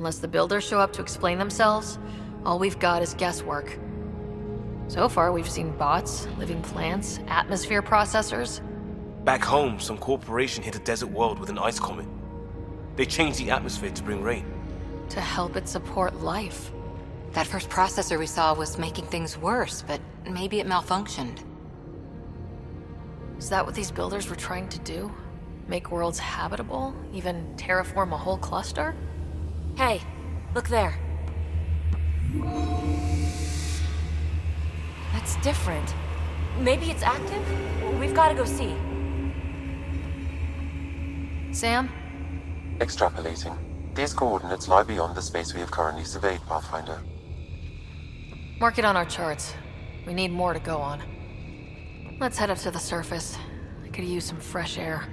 Unless the builders show up to explain themselves, all we've got is guesswork. So far, we've seen bots, living plants, atmosphere processors. Back home, some corporation hit a desert world with an ice comet. They changed the atmosphere to bring rain. To help it support life. That first processor we saw was making things worse, but maybe it malfunctioned. Is that what these builders were trying to do? Make worlds habitable? Even terraform a whole cluster? Hey, look there. That's different. Maybe it's active? We've got to go see. Sam? Extrapolating. These coordinates lie beyond the space we have currently surveyed, Pathfinder. Mark it on our charts. We need more to go on. Let's head up to the surface. I could use some fresh air.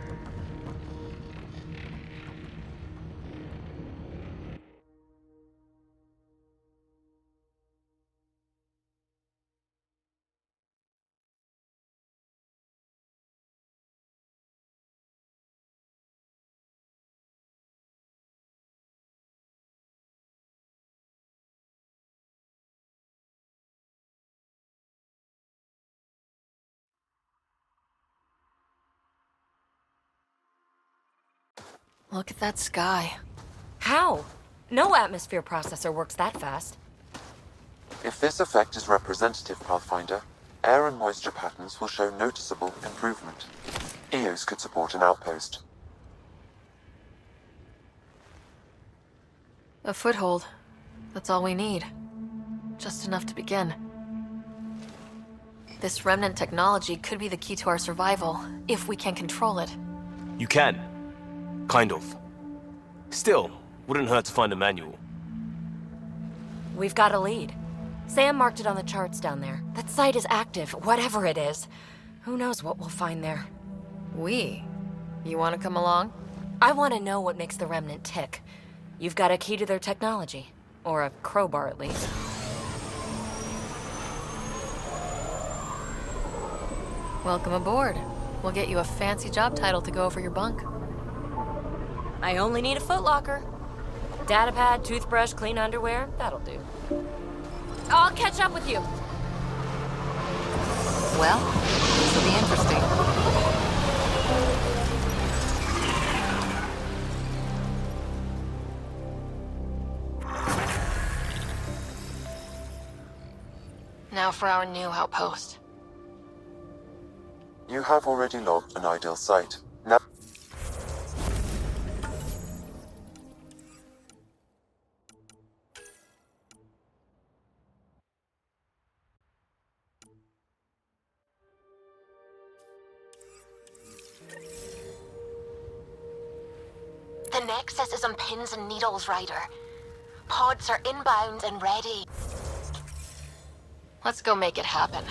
Look at that sky. How? No atmosphere processor works that fast. If this effect is representative, Pathfinder, air and moisture patterns will show noticeable improvement. EOS could support an outpost. A foothold. That's all we need. Just enough to begin. This remnant technology could be the key to our survival, if we can control it. You can. Kind of. Still, wouldn't hurt to find a manual. We've got a lead. Sam marked it on the charts down there. That site is active, whatever it is. Who knows what we'll find there. We? You want to come along? I want to know what makes the Remnant tick. You've got a key to their technology. Or a crowbar, at least. Welcome aboard. We'll get you a fancy job title to go over your bunk. I only need a footlocker. Datapad, toothbrush, clean underwear, that'll do. I'll catch up with you. Well, this will be interesting. Now for our new outpost. You have already logged an ideal site. Now, The Nexus is on pins and needles, Ryder. Pods are inbound and ready. Let's go make it happen.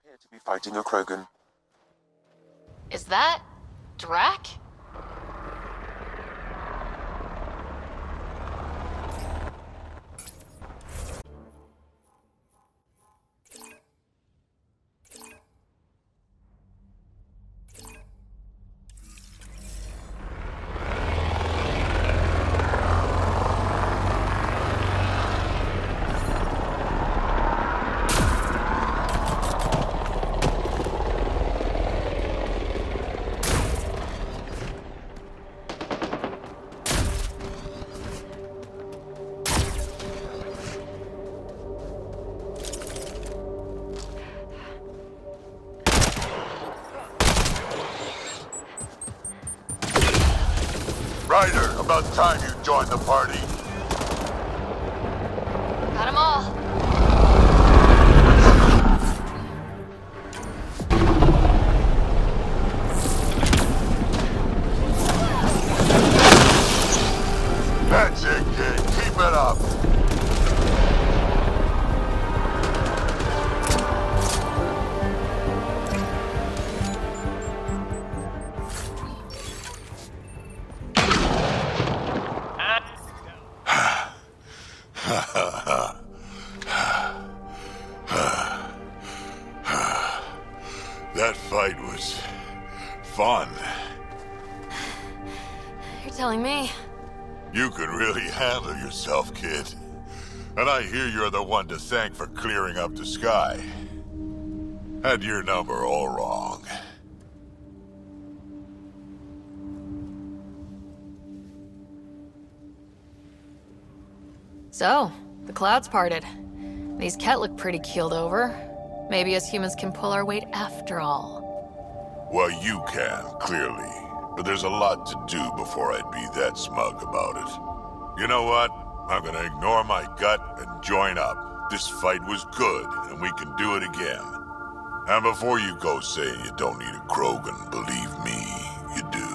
they appear to be fighting a Krogan. Is that... Drac? Ryder, about time you joined the party. Got 'em all. That's it, kid. Keep it up. That fight was fun. You're telling me. You could really handle yourself, kid. And I hear you're the one to thank for clearing up the sky. Had your number all wrong. So, the clouds parted. These Ket look pretty keeled over. Maybe us humans can pull our weight after all. Well, you can, clearly. But there's a lot to do before I'd be that smug about it. You know what? I'm gonna ignore my gut and join up. This fight was good, and we can do it again. And before you go saying you don't need a Krogan, believe me, you do.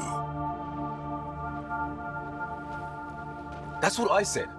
That's what I said.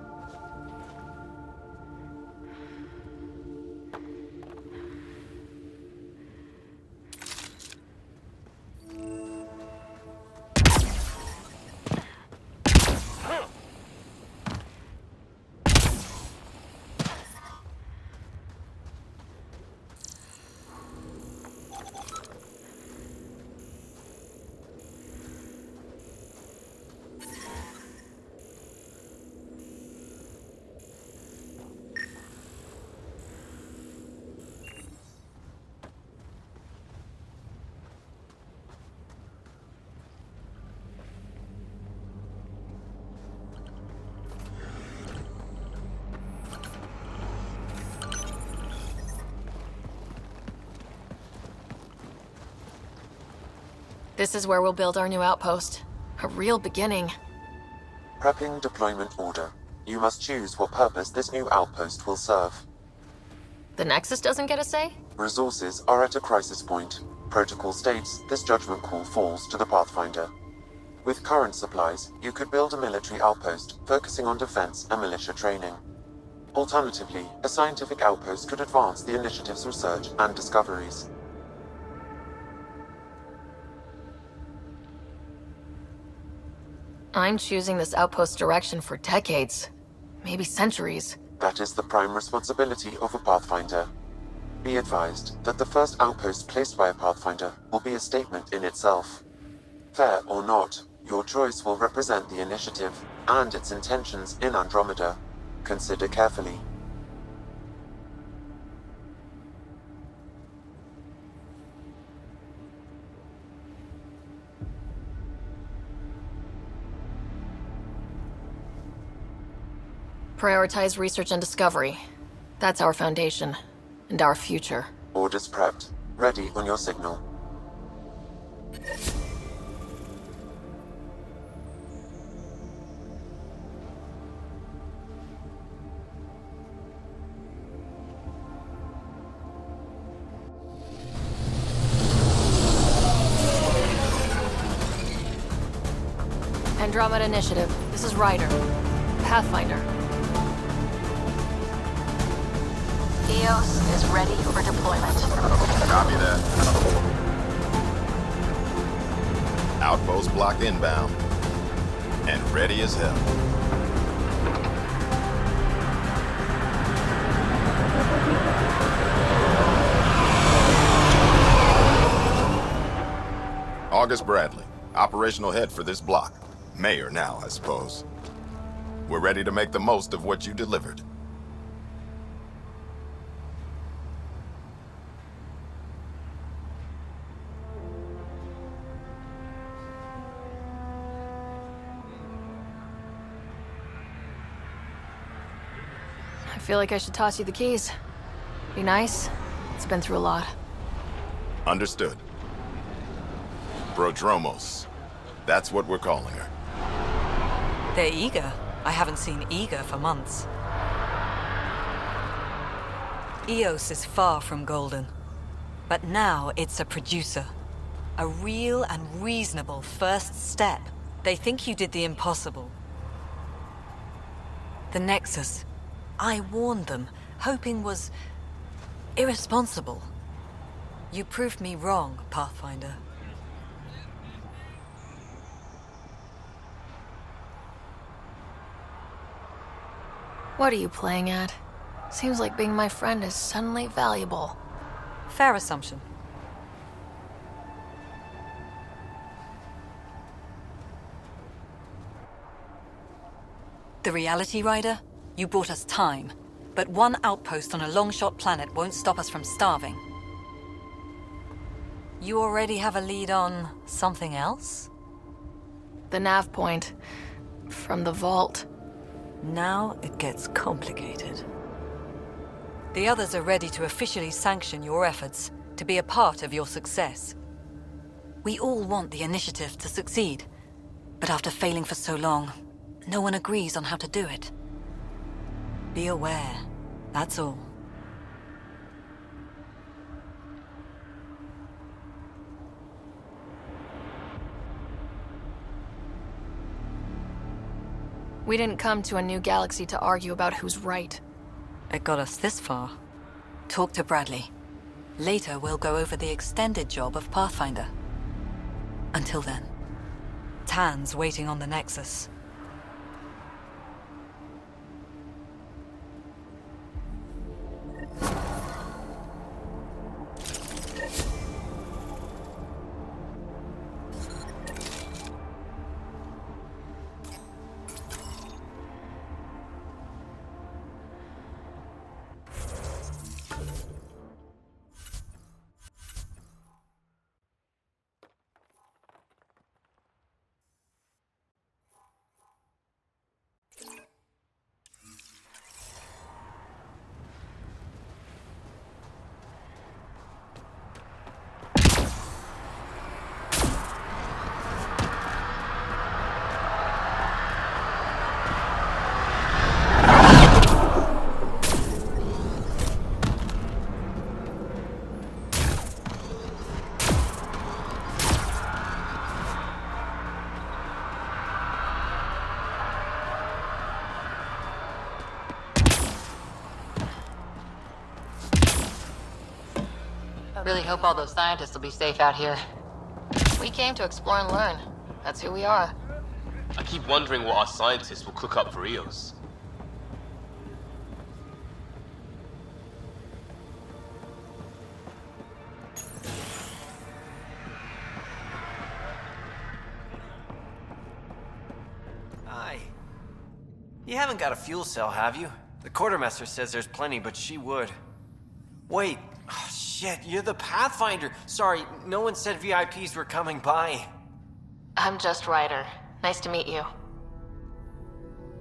This is where we'll build our new outpost. A real beginning. Prepping deployment order. You must choose what purpose this new outpost will serve. The Nexus doesn't get a say? Resources are at a crisis point. Protocol states this judgment call falls to the Pathfinder. With current supplies, you could build a military outpost focusing on defense and militia training. Alternatively, a scientific outpost could advance the initiative's research and discoveries. I'm choosing this outpost direction for decades. Maybe centuries. That is the prime responsibility of a Pathfinder. Be advised that the first outpost placed by a Pathfinder will be a statement in itself. Fair or not, your choice will represent the initiative and its intentions in Andromeda. Consider carefully. Prioritize research and discovery. That's our foundation. And our future. Orders prepped. Ready on your signal. Andromeda Initiative. This is Ryder. Pathfinder. EOS is ready for deployment. Copy that. Outpost block inbound. And ready as hell. August Bradley, operational head for this block. Mayor now, I suppose. We're ready to make the most of what you delivered. I feel like I should toss you the keys. Be nice. It's been through a lot. Understood. Prodromos. That's what we're calling her. They're eager. I haven't seen eager for months. EOS is far from golden. But now it's a producer. A real and reasonable first step. They think you did the impossible. The Nexus. I warned them, hoping was irresponsible. You proved me wrong, Pathfinder. What are you playing at? Seems like being my friend is suddenly valuable. Fair assumption. The Reality Rider? You brought us time. But one outpost on a long-shot planet won't stop us from starving. You already have a lead on something else? The nav point. From the vault. Now it gets complicated. The others are ready to officially sanction your efforts, to be a part of your success. We all want the initiative to succeed, but after failing for so long, no one agrees on how to do it. Be aware, that's all. We didn't come to a new galaxy to argue about who's right. It got us this far. Talk to Bradley. Later, we'll go over the extended job of Pathfinder. Until then, Tan's waiting on the Nexus. Really hope all those scientists will be safe out here. We came to explore and learn. That's who we are. I keep wondering what our scientists will cook up for EOS. Hi. You haven't got a fuel cell, have you? The quartermaster says there's plenty, but she would. Wait. Oh, shit, you're the Pathfinder. Sorry, no one said VIPs were coming by. I'm just Ryder. Nice to meet you.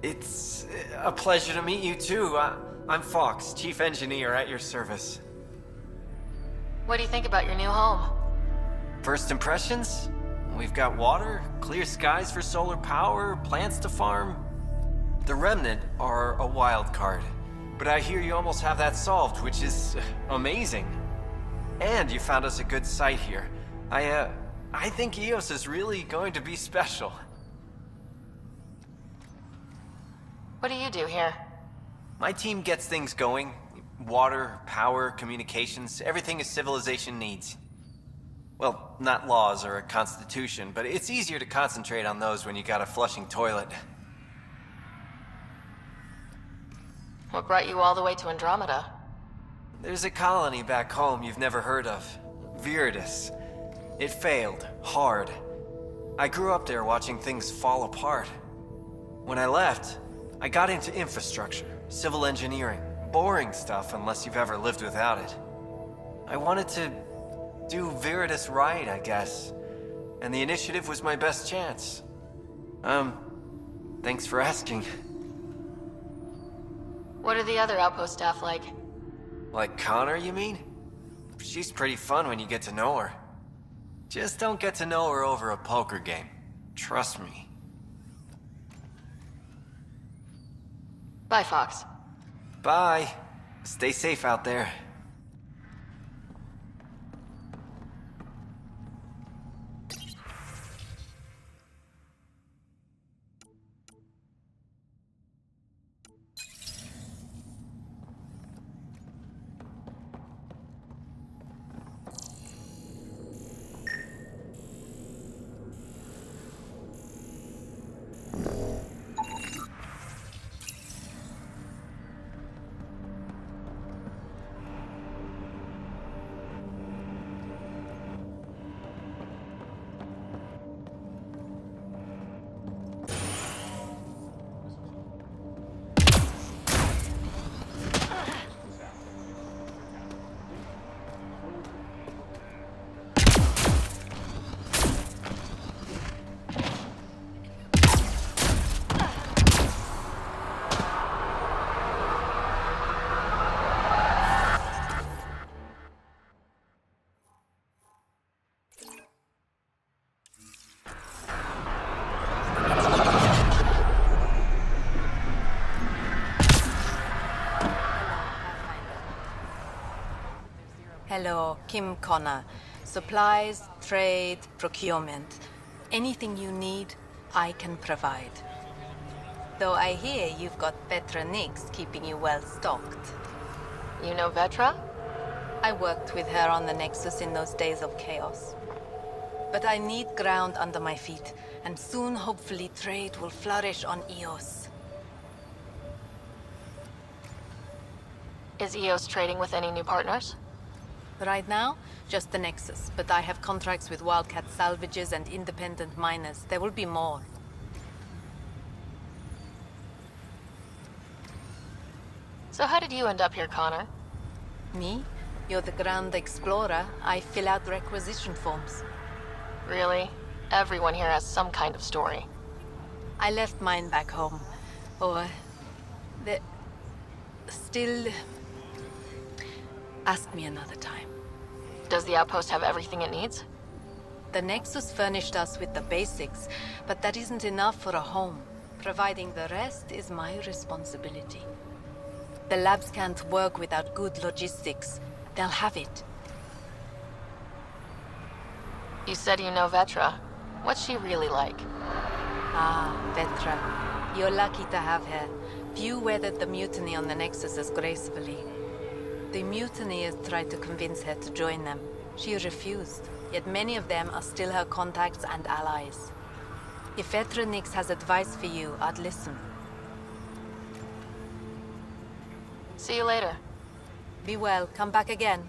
It's a pleasure to meet you, too. I'm Fox, Chief Engineer at your service. What do you think about your new home? First impressions? We've got water, clear skies for solar power, plants to farm. The Remnant are a wild card. But I hear you almost have that solved, which is amazing. And you found us a good site here. I think EOS is really going to be special. What do you do here? My team gets things going. Water, power, communications, everything a civilization needs. Well, not laws or a constitution, but it's easier to concentrate on those when you got a flushing toilet. What brought you all the way to Andromeda? There's a colony back home you've never heard of. Viridis. It failed. Hard. I grew up there watching things fall apart. When I left, I got into infrastructure, civil engineering. Boring stuff unless you've ever lived without it. I wanted to do Viridis right, I guess. And the initiative was my best chance. Thanks for asking. What are the other outpost staff like? Like Connor, you mean? She's pretty fun when you get to know her. Just don't get to know her over a poker game. Trust me. Bye, Fox. Bye. Stay safe out there. Hello, Kim Connor. Supplies, trade, procurement. Anything you need, I can provide. Though I hear you've got Vetra Nix keeping you well stocked. You know Vetra? I worked with her on the Nexus in those days of chaos. But I need ground under my feet, and soon hopefully trade will flourish on Eos. Is EOS trading with any new partners? Right now, just the Nexus, but I have contracts with Wildcat salvages and independent miners. There will be more. So how did you end up here, Connor? Me? You're the Grand Explorer. I fill out requisition forms. Really? Everyone here has some kind of story. I left mine back home. Or... the... still... Ask me another time. Does the outpost have everything it needs? The Nexus furnished us with the basics, but that isn't enough for a home. Providing the rest is my responsibility. The labs can't work without good logistics. They'll have it. You said you know Vetra. What's she really like? Ah, Vetra. You're lucky to have her. Few weathered the mutiny on the Nexus as gracefully. The mutineers tried to convince her to join them. She refused, yet many of them are still her contacts and allies. If Vetra Nix has advice for you, I'd listen. See you later. Be well. Come back again.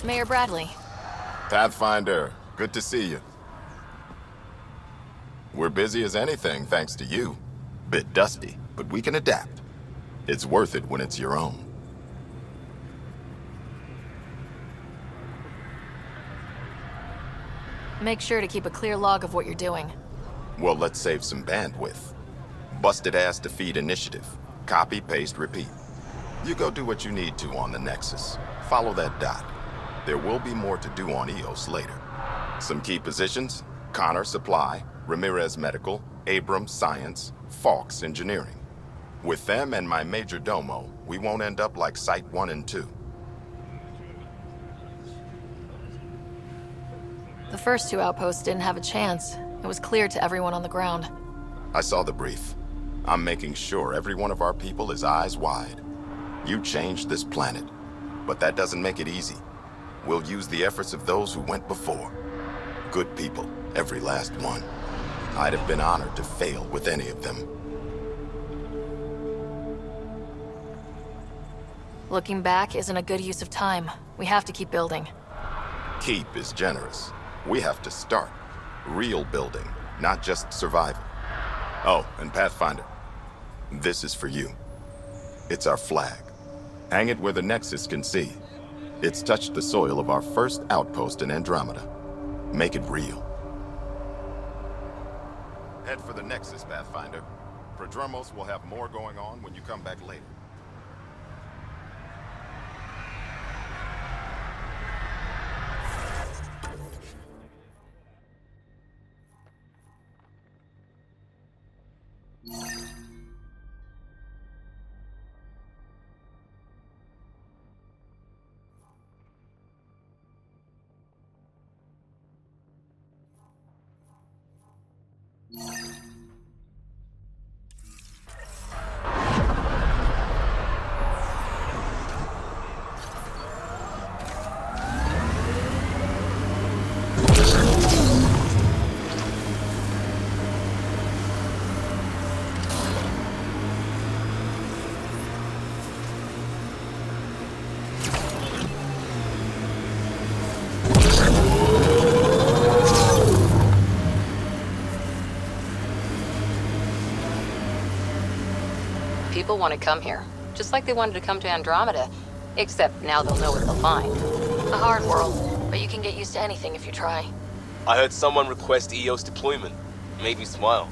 Mayor Bradley. Pathfinder, good to see you. We're busy as anything thanks to you. Bit dusty, but we can adapt. It's worth it when it's your own. Make sure to keep a clear log of what you're doing. Well, let's save some bandwidth. Busted ass defeat initiative. Copy, paste, repeat. You go do what you need to on the Nexus. Follow that dot. There will be more to do on EOS later. Some key positions: Connor Supply, Ramirez Medical, Abrams Science, Fawkes Engineering. With them and my major domo, we won't end up like Site 1 and 2. The first two outposts didn't have a chance. It was clear to everyone on the ground. I saw the brief. I'm making sure every one of our people is eyes wide. You changed this planet, but that doesn't make it easy. We'll use the efforts of those who went before. Good people, every last one. I'd have been honored to fail with any of them. Looking back isn't a good use of time. We have to keep building. Keep is generous. We have to start. Real building, not just survival. Oh, and Pathfinder, this is for you. It's our flag. Hang it where the Nexus can see. It's touched the soil of our first outpost in Andromeda. Make it real. Head for the Nexus, Pathfinder. Prodromos will have more going on when you come back later. People want to come here, just like they wanted to come to Andromeda. Except now they'll know what they'll find. A hard world, but you can get used to anything if you try. I heard someone request EOS deployment. Made me smile.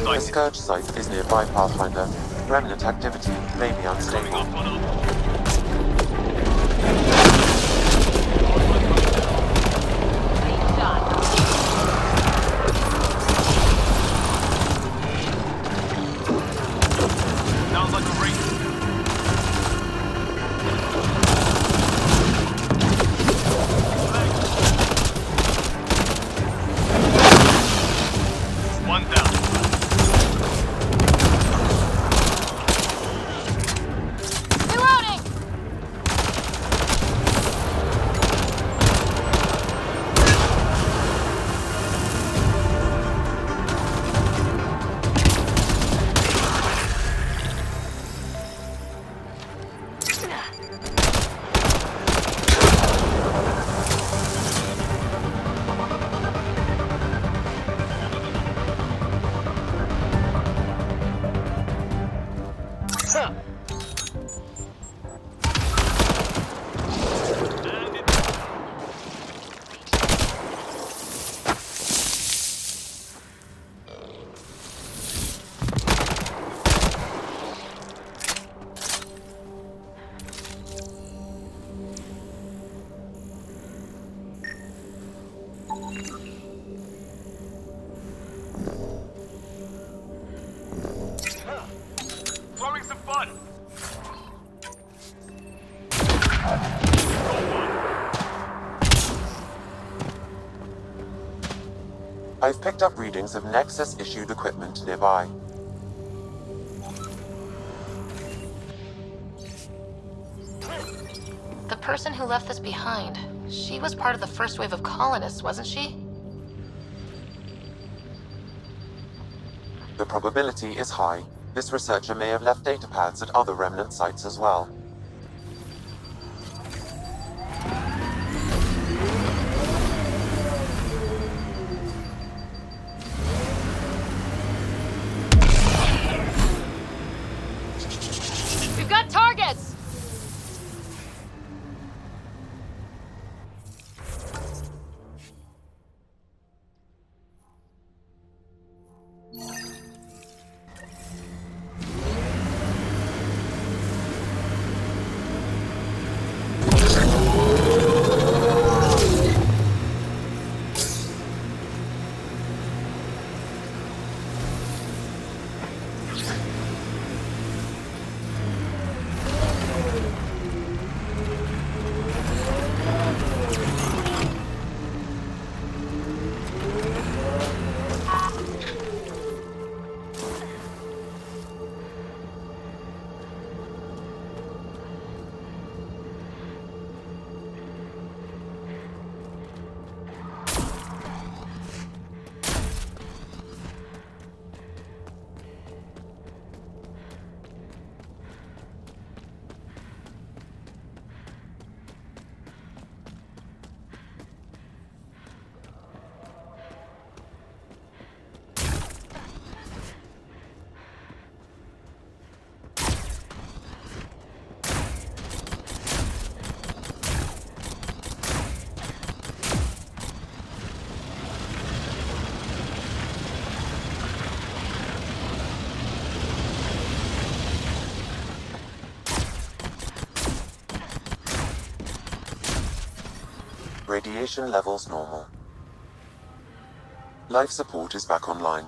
The Scourge site is nearby, Pathfinder. Remnant activity may be unstable. Sounds like a race. One down. Reloading! I've picked up readings of Nexus-issued equipment nearby. The person who left this behind, she was part of the first wave of colonists, wasn't she? The probability is high. This researcher may have left datapads at other remnant sites as well. We've got targets! Radiation levels normal. Life support is back online.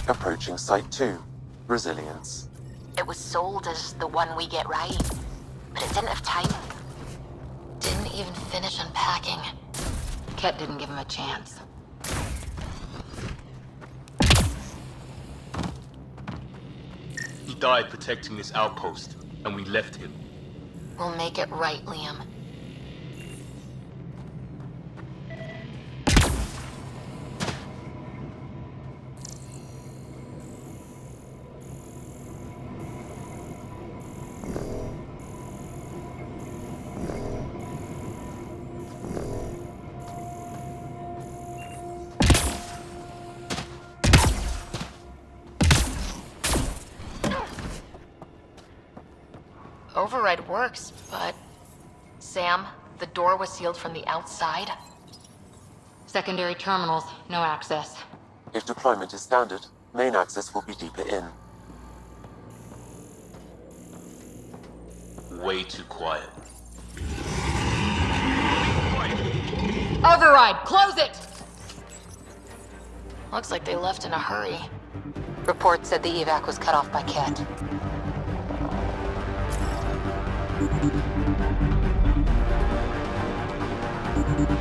Approaching Site 2. Resilience. It was sold as the one we get right, but it didn't have time. Didn't even finish unpacking. Ket didn't give him a chance. He died protecting this outpost, and we left him. We'll make it right, Liam. Override works, but... Sam, the door was sealed from the outside. Secondary terminals, no access. If deployment is standard, main access will be deeper in. Way too quiet. Override, close it! Looks like they left in a hurry. Report said the evac was cut off by Ket.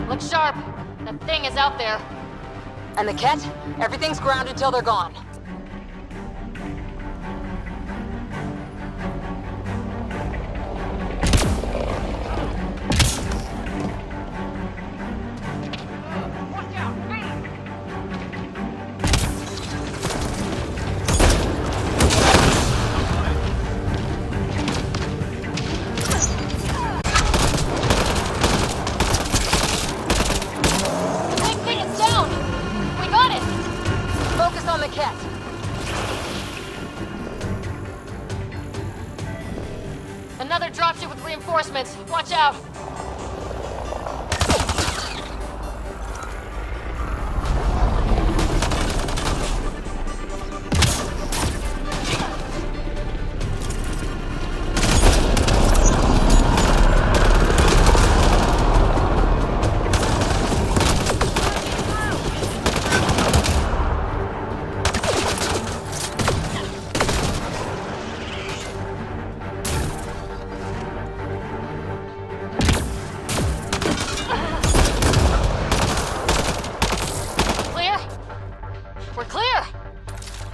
Look sharp! That thing is out there. And the Ket? Everything's grounded till they're gone. Another dropship with reinforcements. Watch out!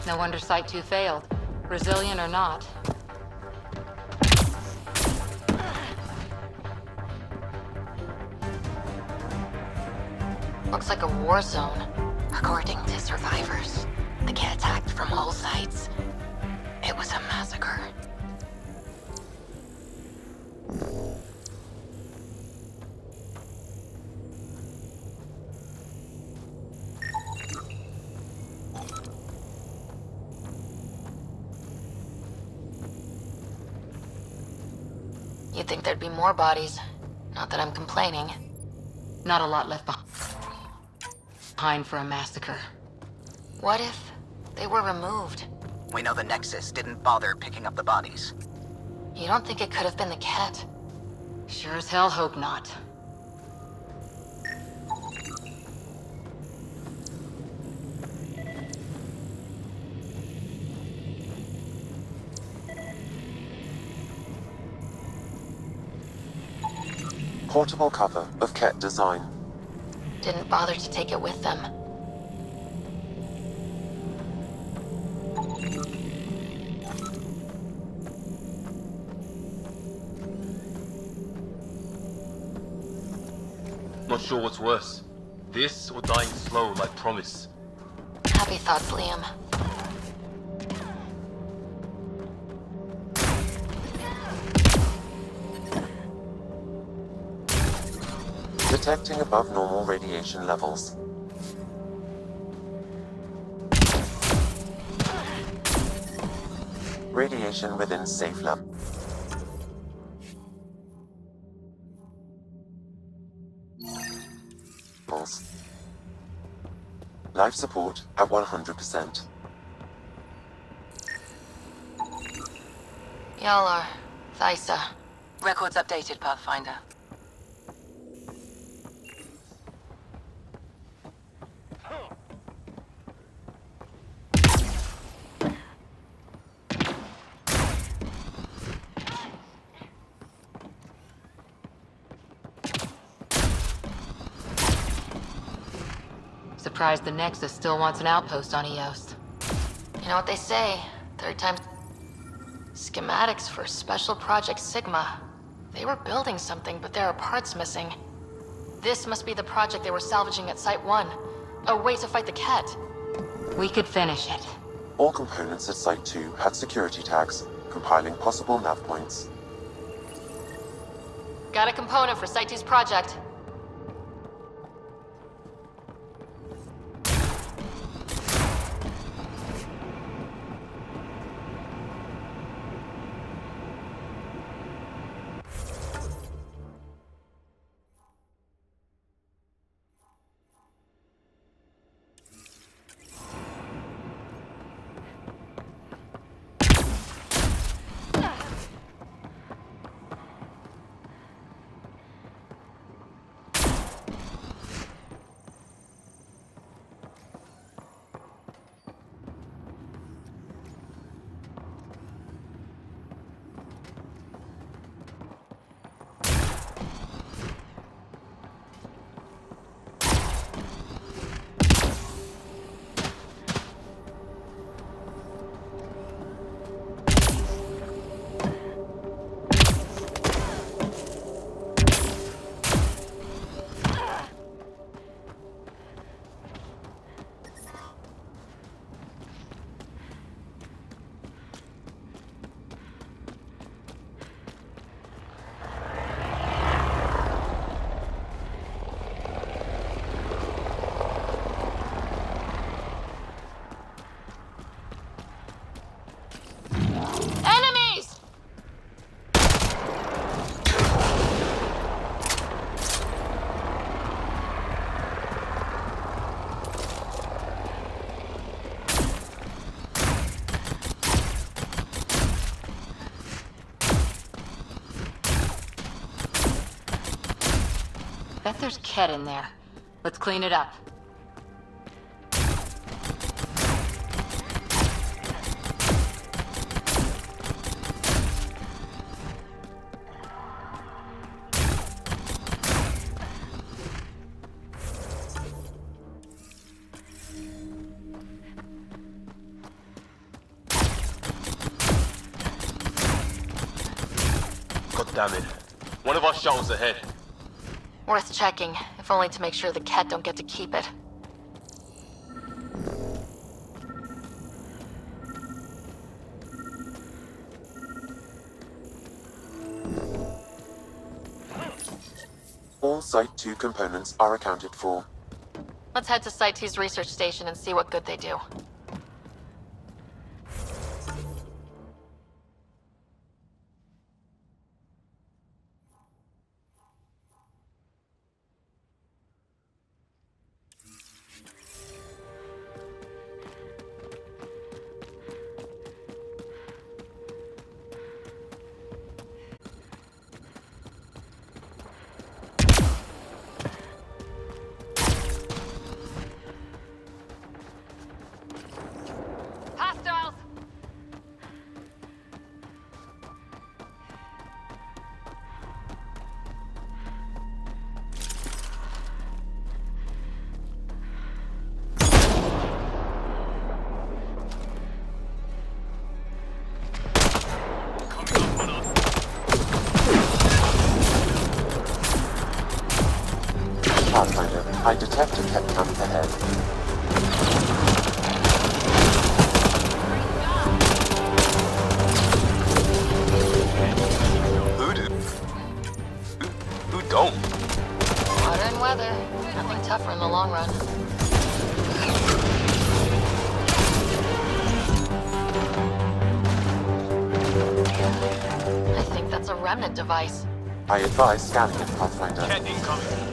No wonder Site 2 failed. Resilient or not. Looks like a war zone. According to survivors, the Ket attacked from all sides. It was a massacre. You'd think there'd be more bodies. Not that I'm complaining. Not a lot left behind for a massacre. What if they were removed? We know the Nexus didn't bother picking up the bodies. You don't think it could have been the Ket? Sure as hell hope not. Portable cover of Ket design. Didn't bother to take it with them. Not sure what's worse. This or dying slow like Promise. Happy thoughts, Liam. Detecting above normal radiation levels. Radiation within safe levels. Life support at 100%. Y'all are Thysa. Records updated, Pathfinder. surprised the Nexus still wants an outpost on Eos. You know what they say, third time... Schematics for Special Project Sigma. They were building something, but there are parts missing. This must be the project they were salvaging at Site 1. A way to fight the Ket. We could finish it. All components at Site 2 had security tags, compiling possible nav points. Got a component for Site 2's project. Bet there's Ket in there. Let's clean it up. God damn it. One of our shuttles ahead. Worth checking, if only to make sure the Ket don't get to keep it. All Site 2 components are accounted for. Let's head to Site 2's research station and see what good they do. Hostiles! Pathfinder, I detect a Ket camp ahead. Who don't? Water and weather. Nothing tougher in the long run. I think that's a remnant device. I advise scanning it, Pathfinder. Ket incoming.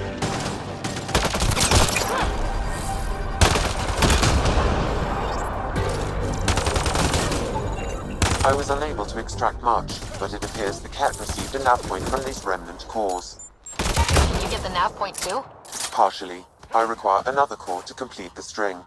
I was unable to extract much, but it appears the Ket received a nav point from these remnant cores. Can you get the nav point too? Partially. I require another core to complete the string.